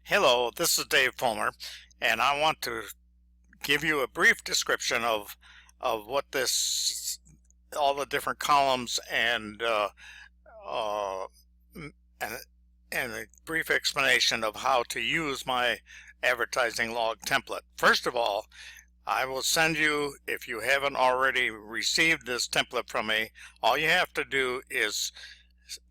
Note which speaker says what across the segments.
Speaker 1: Hello, this is Dave Fulmer, and I want to give you a brief description of what this, all the different columns uh, and and a brief explanation of how to use my advertising log template. First of all, I will send you, if you haven't already received this template from me, all you have to do is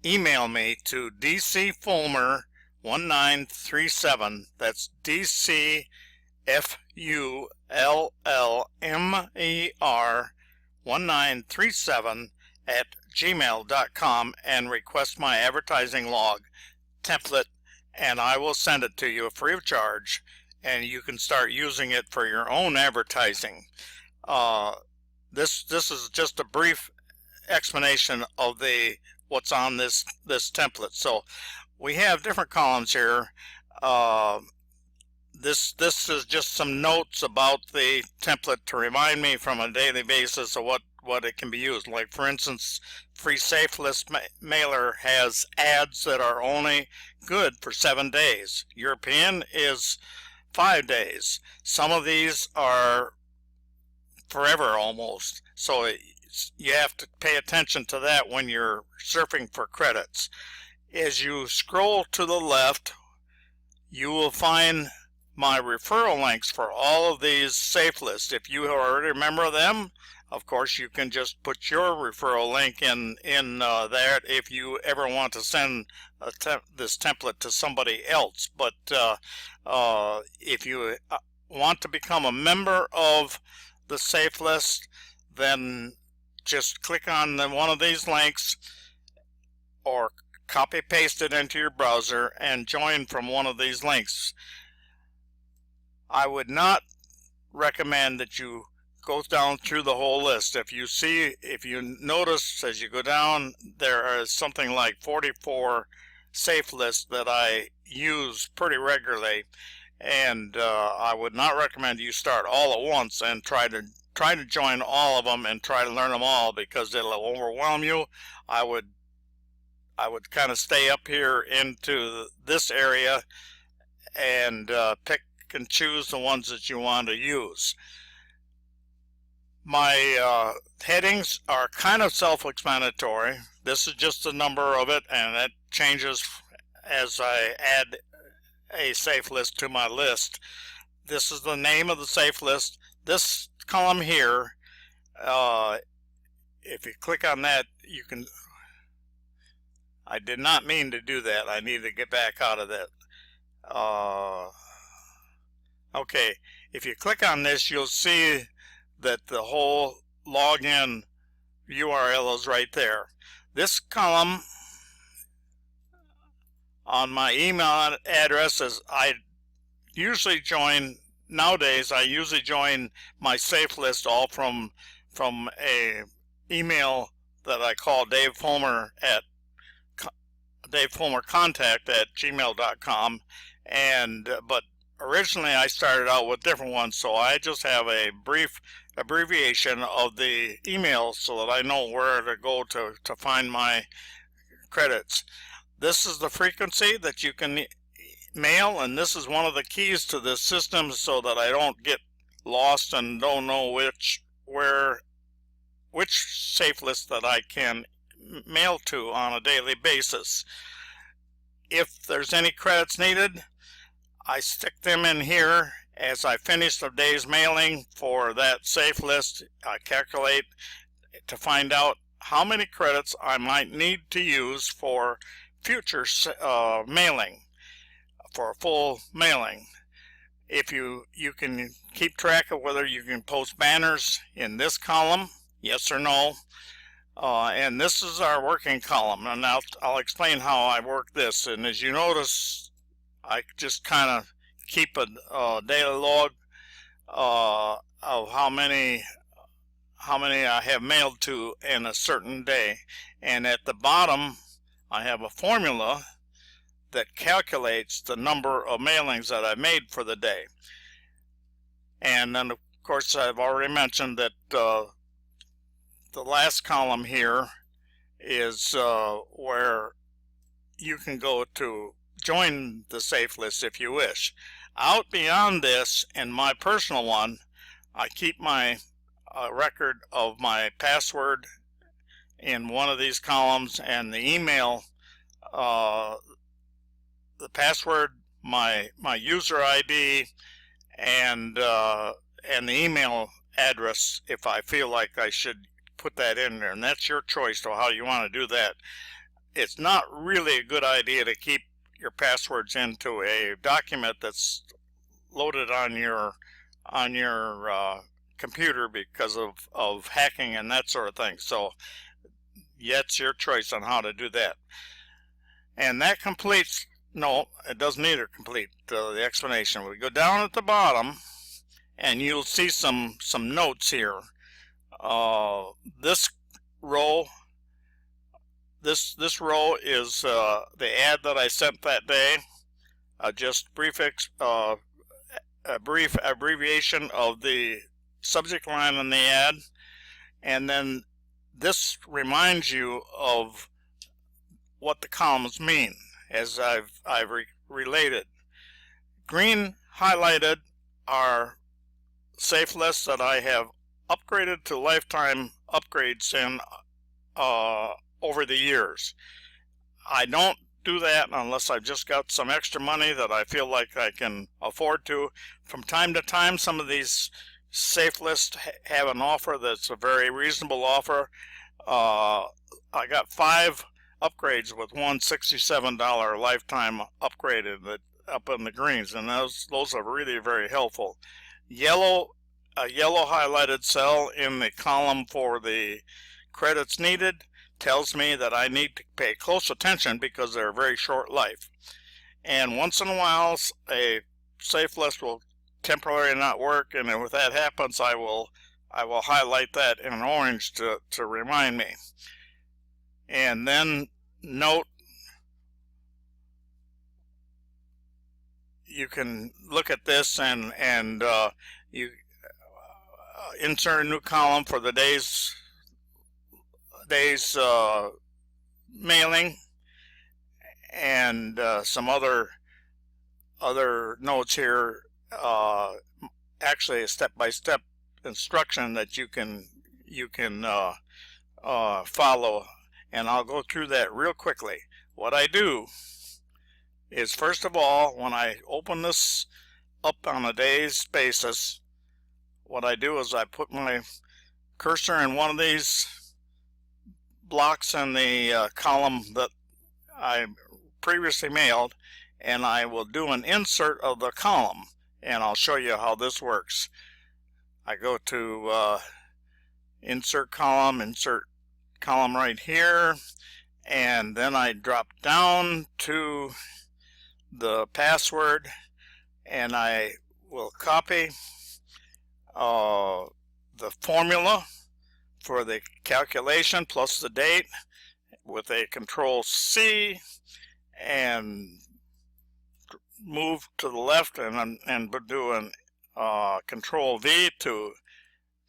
Speaker 1: email me to dcfulmer1937. That's DCFULLMER1937 at gmail.com and request my advertising log template, and I will send it to you free of charge, and you can start using it for your own advertising. This is just a brief explanation of what's on this template. So we have different columns here. This is just some notes about the template to remind me from a daily basis of what it can be used. Like, for instance, free Safelist mailer has ads that are only good for 7 days. European is 5 days. Some of these are forever almost. So you have to pay attention to that when you're surfing for credits. As you scroll to the left, you will find my referral links for all of these Safelist. If you already remember them, of course you can just put your referral link in there if you ever want to send this template to somebody else. But if you want to become a member of the Safelist, then just click on one of these links or copy paste it into your browser and join from one of these links. I would not recommend that you go down through the whole list. If you notice as you go down, there is something like 44 Safelist that I use pretty regularly, and I would not recommend you start all at once and try to join all of them and try to learn them all, because it'll overwhelm you. I would kind of stay up here into this area and pick and choose the ones that you want to use. My headings are kind of self-explanatory. This is just the number of it, and it changes as I add a Safelist to my list. This is the name of the Safelist. This column here, if you click on that, you can... I did not mean to do that. I need to get back out of that. Okay, if you click on this, you'll see that the whole login URL is right there. This column on my email address is, nowadays I usually join my Safelist all from a email that I call DaveFulmerContact@gmail.com, but originally I started out with different ones, so I just have a brief abbreviation of the email so that I know where to go to find my credits. This is the frequency that you can mail, and this is one of the keys to this system so that I don't get lost and don't know which Safelist that I can mail to on a daily basis. If there's any credits needed, I stick them in here. As I finish the day's mailing for that Safelist, I calculate to find out how many credits I might need to use for future mailing, for a full mailing. If you can keep track of whether you can post banners in this column, yes or no. And this is our working column, and I'll explain how I work this. And as you notice, I just kind of keep a daily log of how many I have mailed to in a certain day. And at the bottom, I have a formula that calculates the number of mailings that I made for the day. And then, of course, I've already mentioned that the last column here is where you can go to join the Safelist if you wish. Out beyond this, in my personal one, I keep my record of my password in one of these columns, and the email, the password, my user ID, and the email address if I feel like I should put that in there, and that's your choice to how you want to do that. It's not really a good idea to keep your passwords into a document that's loaded on your computer because of hacking and that sort of thing. So it's your choice on how to do that. And that completes, no, it doesn't either complete the explanation. We go down at the bottom and you'll see some notes here. This row is the ad that I sent that day. Just a brief abbreviation of the subject line in the ad, and then this reminds you of what the columns mean as I've related. Green highlighted are Safelist that I have upgraded to lifetime upgrades in over the years. I don't do that unless I've just got some extra money that I feel like I can afford to. From time to time, some of these Safelist have an offer that's a very reasonable offer. I got 5 upgrades with one $67 lifetime upgrade up in the greens, and those are really very helpful. A yellow highlighted cell in the column for the credits needed tells me that I need to pay close attention because they're very short life. And once in a while a Safelist will temporarily not work, and if that happens I will highlight that in orange to remind me. And then note, you can look at this and you insert a new column for the day's mailing, and some other notes here, actually a step-by-step instruction that you can follow, and I'll go through that real quickly. What I do is, first of all, when I open this up on a day's basis, what I do is I put my cursor in one of these blocks in the column that I previously mailed, and I will do an insert of the column, and I'll show you how this works. I go to insert column right here, and then I drop down to the password, and I will copy the formula for the calculation plus the date with a Control-C, and move to the left and do an Control-V to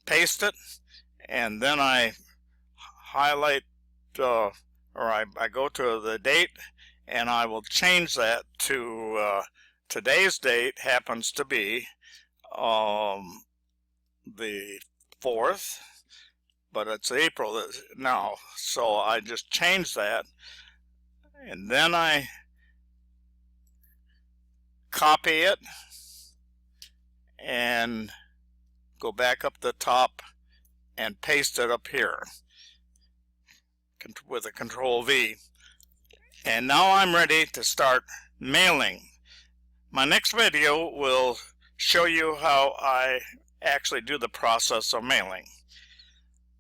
Speaker 1: paste it, and then I highlight I go to the date, and I will change that to today's date happens to be the 4th, but it's April now, so I just change that, and then I copy it and go back up the top and paste it up here with a Control-V. And now I'm ready to start mailing. My next video will show you how I actually do the process of mailing.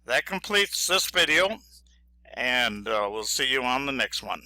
Speaker 1: That completes this video, and we'll see you on the next one.